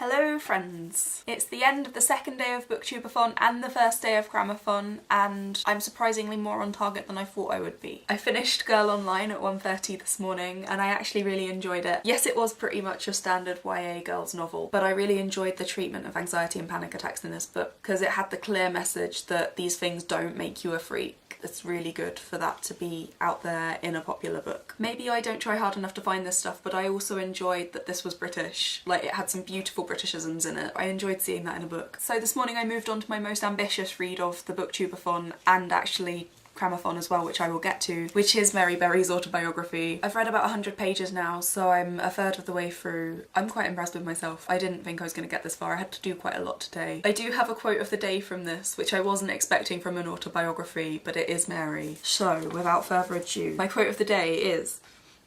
Hello friends! It's the end of the second day of Booktubeathon and the first day of Gramophon, and I'm surprisingly more on target than I thought I would be. I finished Girl Online at 1:30 this morning and I actually really enjoyed it. Yes, it was pretty much a standard YA girls novel, but I really enjoyed the treatment of anxiety and panic attacks in this book because it had the clear message that these things don't make you a freak. It's really good for that to be out there in a popular book. Maybe I don't try hard enough to find this stuff, but I also enjoyed that this was British. Like, it had some beautiful Britishisms in it. I enjoyed seeing that in a book. So this morning I moved on to my most ambitious read of the Booktubeathon and actually Gramophon as well, which I will get to, which is Mary Berry's autobiography. I've read about 100 pages now, so I'm a third of the way through. I'm quite impressed with myself. I didn't think I was going to get this far. I had to do quite a lot today. I do have a quote of the day from this, which I wasn't expecting from an autobiography, but it is Mary. So, without further ado, my quote of the day is: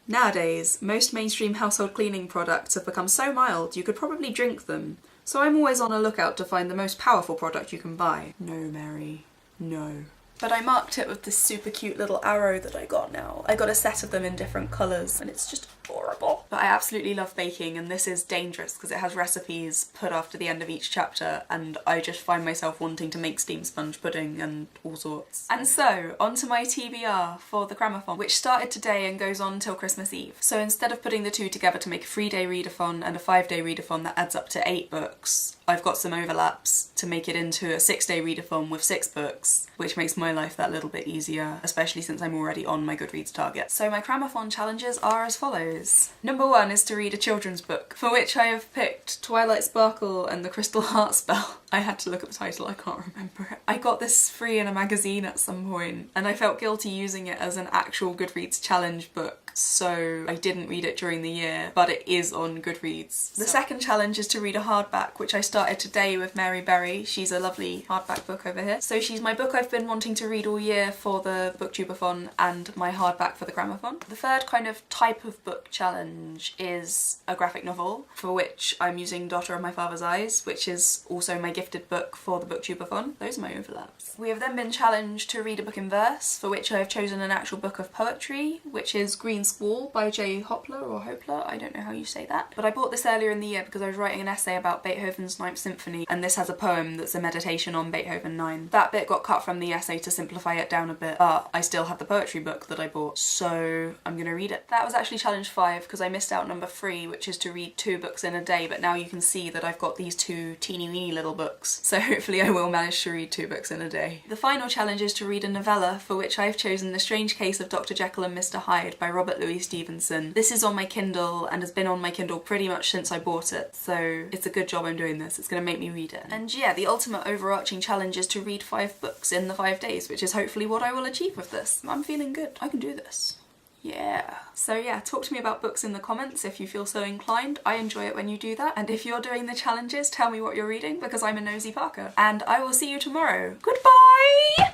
"Nowadays, most mainstream household cleaning products have become so mild you could probably drink them. So I'm always on a lookout to find the most powerful product you can buy." No, Mary. No. But I marked it with this super cute little arrow that I got now. I got a set of them in different colours and it's just adorable. But I absolutely love baking, and this is dangerous because it has recipes put after the end of each chapter and I just find myself wanting to make steamed sponge pudding and all sorts. And so, onto my TBR for the Gramophon, which started today and goes on till Christmas Eve. So instead of putting the two together to make a 3-day readathon and a 5-day readathon that adds up to 8 books, I've got some overlaps to make it into a 6-day readathon with 6 books, which makes my life that little bit easier, especially since I'm already on my Goodreads target. So my Gramophon challenges are as follows. Number 1 is to read a children's book, for which I have picked Twilight Sparkle and the Crystal Heart Spell. I had to look at the title, I can't remember it. I got this free in a magazine at some point, and I felt guilty using it as an actual Goodreads challenge book, so I didn't read it during the year, but it is on Goodreads. The second challenge is to read a hardback, which I started today with Mary Berry. She's a lovely hardback book over here. So she's my book I've been wanting to read all year for the Booktubeathon and my hardback for the Gramophon. The third kind of type of book challenge is a graphic novel, for which I'm using Daughter of My Father's Eyes, which is also my gifted book for the Booktubeathon. Those are my overlaps. We have then been challenged to read a book in verse, for which I have chosen an actual book of poetry, which is Green Squall by J. Hopler, or Hopler, I don't know how you say that. But I bought this earlier in the year because I was writing an essay about Beethoven's Ninth Symphony, and this has a poem that's a meditation on Beethoven 9. That bit got cut from the essay to simplify it down a bit, but I still have the poetry book that I bought, so I'm gonna read it. That was actually challenge 5 because I missed out number 3, which is to read 2 books in a day, but now you can see that I've got these 2 teeny weeny little books, so hopefully I will manage to read 2 books in a day. The final challenge is to read a novella, for which I've chosen The Strange Case of Dr. Jekyll and Mr. Hyde by Robert Louis Stevenson. This is on my Kindle and has been on my Kindle pretty much since I bought it, so it's a good job I'm doing this. It's gonna make me read it. And yeah, the ultimate overarching challenge is to read 5 books in the 5 days, which is hopefully what I will achieve with this. I'm feeling good. I can do this. Yeah. So yeah, talk to me about books in the comments if you feel so inclined. I enjoy it when you do that. And if you're doing the challenges, tell me what you're reading because I'm a nosy Parker. And I will see you tomorrow. Goodbye!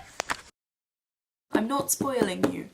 I'm not spoiling you.